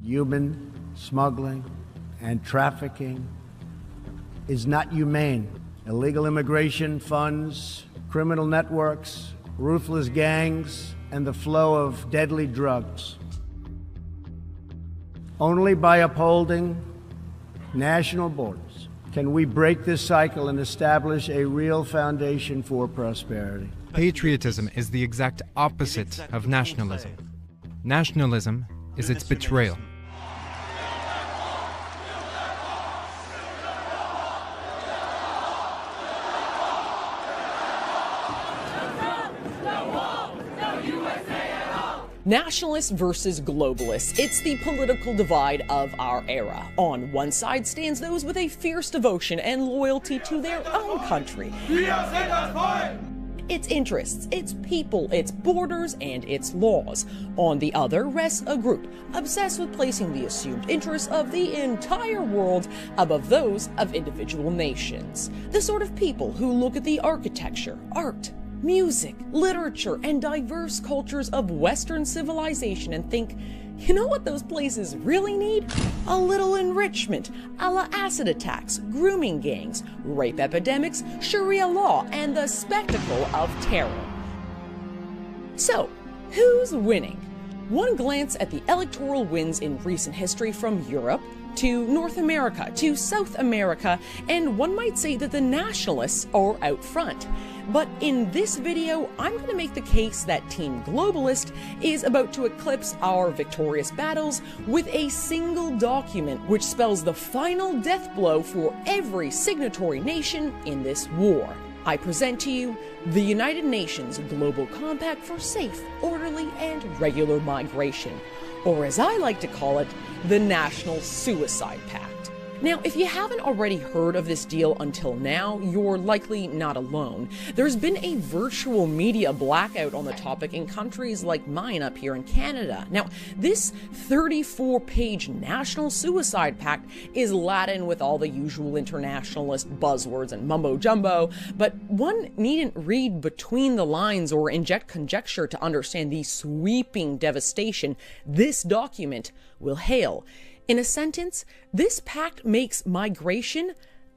human smuggling and trafficking is not humane. Illegal immigration funds criminal networks, ruthless gangs, and the flow of deadly drugs. Only by upholding national borders can we break this cycle and establish a real foundation for prosperity. Patriotism is the exact opposite of nationalism. Nationalism is its betrayal. Nationalists versus globalists. It's the political divide of our era. On one side stands those with a fierce devotion and loyalty to their own country, its interests, its people, its borders, and its laws. On the other rests a group obsessed with placing the assumed interests of the entire world above those of individual nations. The sort of people who look at the architecture, art, music, literature, and diverse cultures of Western civilization and think, you know what those places really need? A little enrichment, a la acid attacks, grooming gangs, rape epidemics, Sharia law, and the spectacle of terror. So, who's winning? One glance at the electoral wins in recent history from Europe to North America to South America, and one might say that the nationalists are out front. But in this video, I'm going to make the case that Team Globalist is about to eclipse our victorious battles with a single document which spells the final death blow for every signatory nation in this war. I present to you the United Nations Global Compact for Safe, Orderly, and Regular Migration, or as I like to call it, the National Suicide Pact. Now, if you haven't already heard of this deal until now, you're likely not alone. There's been a virtual media blackout on the topic in countries like mine up here in Canada. Now, this 34-page National Suicide Pact is laden with all the usual internationalist buzzwords and mumbo-jumbo, but one needn't read between the lines or inject conjecture to understand the sweeping devastation this document will hail. In a sentence, this pact makes migration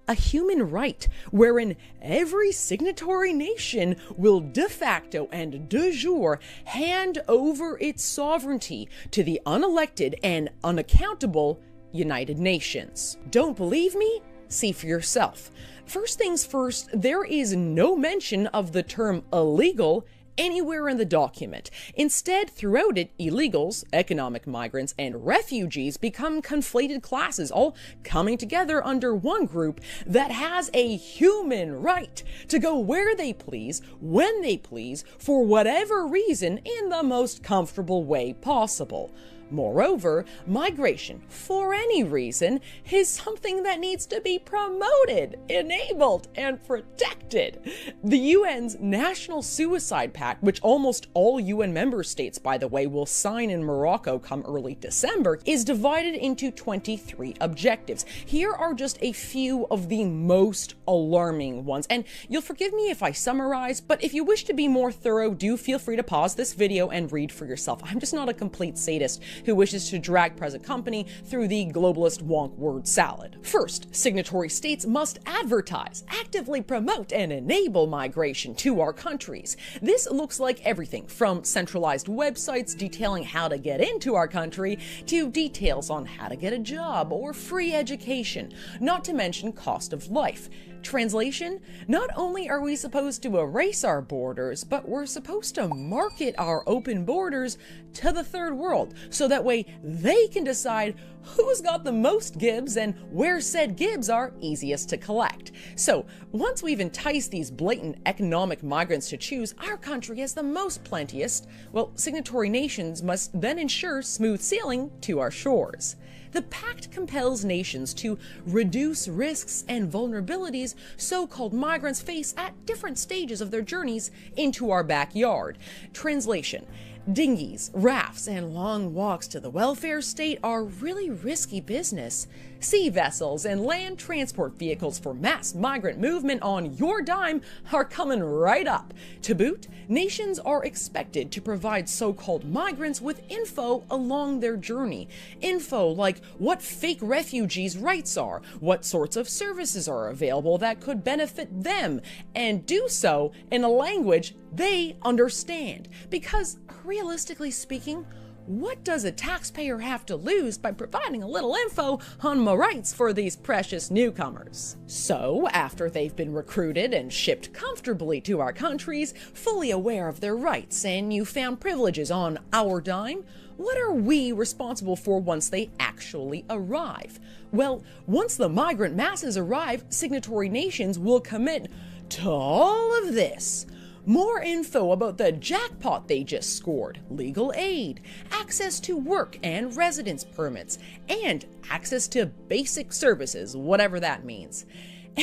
a human right, wherein every signatory nation will de facto and de jure hand over its sovereignty to the unelected and unaccountable United Nations. Don't believe me? See for yourself. First things first, there is no mention of the term illegal anywhere in the document. Instead, throughout it, illegals, economic migrants, and refugees become conflated classes, all coming together under one group that has a human right to go where they please, when they please, for whatever reason, in the most comfortable way possible. Moreover, migration, for any reason, is something that needs to be promoted, enabled, and protected. The UN's National Suicide Pact, which almost all UN member states, by the way, will sign in Morocco come early December, is divided into 23 objectives. Here are just a few of the most alarming ones, and you'll forgive me if I summarize, but if you wish to be more thorough, do feel free to pause this video and read for yourself. I'm just not a complete sadist who wishes to drag present company through the globalist wonk word salad. First, signatory states must advertise, actively promote, and enable migration to our countries. This looks like everything from centralized websites detailing how to get into our country to details on how to get a job or free education, not to mention cost of life. Translation, not only are we supposed to erase our borders, but we're supposed to market our open borders to the third world, so that way they can decide who's got the most gibs and where said gibs are easiest to collect. So once we've enticed these blatant economic migrants to choose our country as the most plenteous, well, signatory nations must then ensure smooth sailing to our shores. The pact compels nations to reduce risks and vulnerabilities so-called migrants face at different stages of their journeys into our backyard. Translation, Dinghies, rafts, and long walks to the welfare state are really risky business. Sea vessels and land transport vehicles for mass migrant movement on your dime are coming right up. To boot, nations are expected to provide so-called migrants with info along their journey. Info like what fake refugees' rights are, what sorts of services are available that could benefit them, and do so in a language they understand. Because, realistically speaking, what does a taxpayer have to lose by providing a little info on my rights for these precious newcomers? So, after they've been recruited and shipped comfortably to our countries, fully aware of their rights and newfound privileges on our dime, what are we responsible for once they actually arrive? Well, once the migrant masses arrive, signatory nations will commit to all of this. More info about the jackpot they just scored, legal aid, access to work and residence permits, and access to basic services, whatever that means.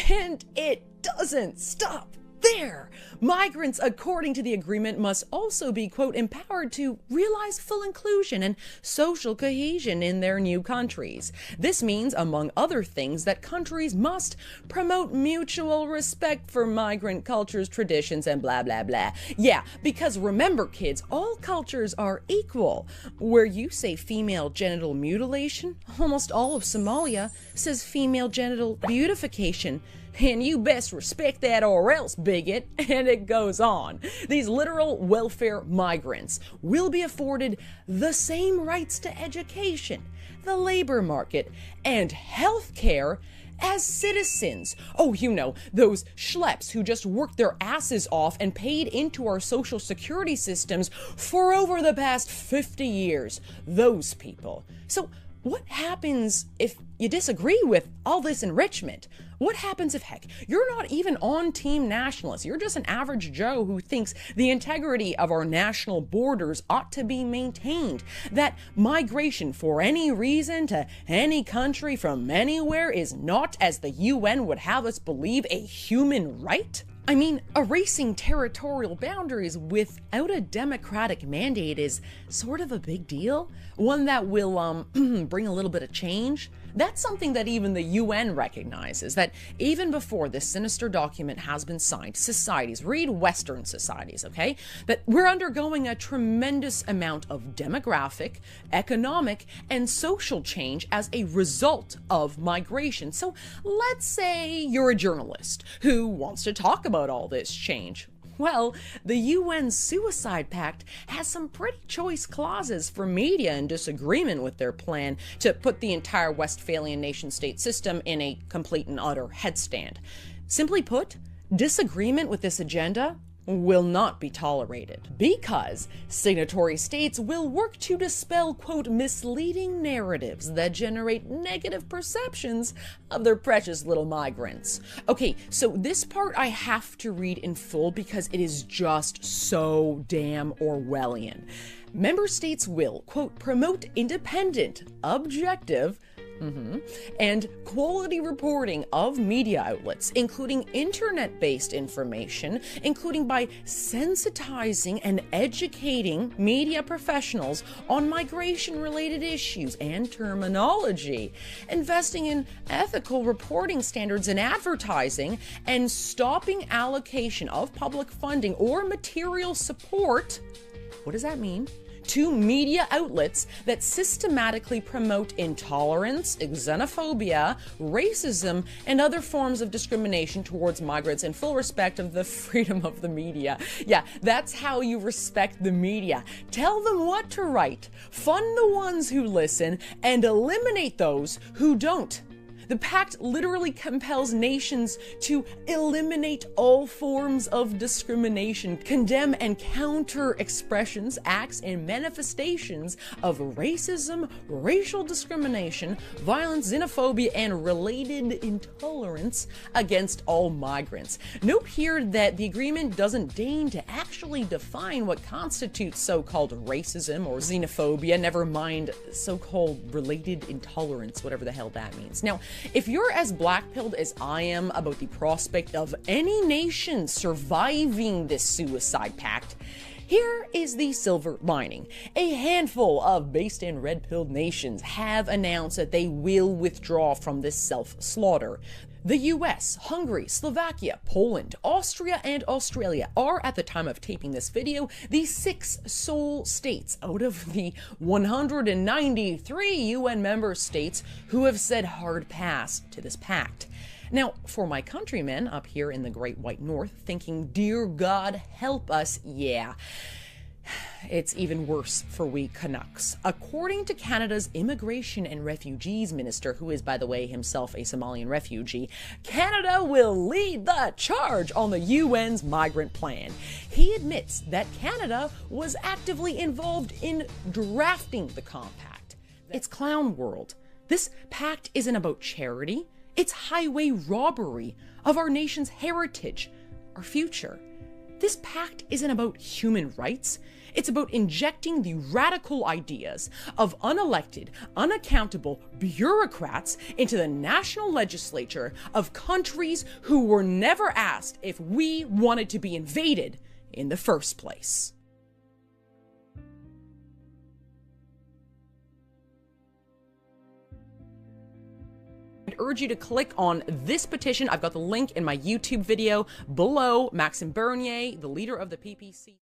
And it doesn't stop there. Migrants, according to the agreement, must also be, quote, empowered to realize full inclusion and social cohesion in their new countries. This means, among other things, that countries must promote mutual respect for migrant cultures, traditions, and blah, blah, blah. Yeah, because remember, kids, all cultures are equal. Where you say female genital mutilation, almost all of Somalia says female genital beautification. And you best respect that or else, bigot. And it goes on. These literal welfare migrants will be afforded the same rights to education, the labor market, and health care as citizens. Oh, you know, those schleps who just worked their asses off and paid into our social security systems for over the past 50 years. Those people. So, what happens if you disagree with all this enrichment? What happens if, heck, you're not even on Team Nationalists? You're just an average Joe who thinks the integrity of our national borders ought to be maintained, that migration for any reason to any country from anywhere is not, as the UN would have us believe, a human right? I mean, erasing territorial boundaries without a democratic mandate is sort of a big deal. One that will bring a little bit of change. That's something that even the UN recognizes, that even before this sinister document has been signed, societies, read Western societies, okay, that we're undergoing a tremendous amount of demographic, economic, and social change as a result of migration. So let's say you're a journalist who wants to talk about all this change. Well, the UN Suicide Pact has some pretty choice clauses for media in disagreement with their plan to put the entire Westphalian nation-state system in a complete and utter headstand. Simply put, disagreement with this agenda will not be tolerated, because signatory states will work to dispel, quote, misleading narratives that generate negative perceptions of their precious little migrants. Okay, so this part I have to read in full because it is just so damn Orwellian. Member states will, quote, promote independent, objective, and quality reporting of media outlets, including internet-based information, including by sensitizing and educating media professionals on migration-related issues and terminology, investing in ethical reporting standards in advertising, and stopping allocation of public funding or material support. What does that mean? To media outlets that systematically promote intolerance, xenophobia, racism, and other forms of discrimination towards migrants in full respect of the freedom of the media. Yeah, that's how you respect the media. Tell them what to write, fund the ones who listen, and eliminate those who don't. The pact literally compels nations to eliminate all forms of discrimination, condemn and counter expressions, acts, and manifestations of racism, racial discrimination, violence, xenophobia, and related intolerance against all migrants. Note here that the agreement doesn't deign to actually define what constitutes so-called racism or xenophobia, never mind so-called related intolerance, whatever the hell that means. Now, if you're as black-pilled as I am about the prospect of any nation surviving this suicide pact, Here is the silver lining. A handful of based in red-pilled nations have announced that they will withdraw from this self-slaughter. The US, Hungary, Slovakia, Poland, Austria, and Australia are, at the time of taping this video, the 6 sole states out of the 193 UN member states who have said hard pass to this pact. Now, for my countrymen up here in the Great White North thinking, dear God, help us, yeah. It's even worse for we Canucks. According to Canada's Immigration and Refugees Minister, who is, by the way, himself a Somalian refugee, Canada will lead the charge on the UN's migrant plan. He admits that Canada was actively involved in drafting the compact. It's clown world. This pact isn't about charity. It's highway robbery of our nation's heritage, our future. This pact isn't about human rights. It's about injecting the radical ideas of unelected, unaccountable bureaucrats into the national legislature of countries who were never asked if we wanted to be invaded in the first place. I'd urge you to click on this petition. I've got the link in my YouTube video below. Maxime Bernier, the leader of the PPC.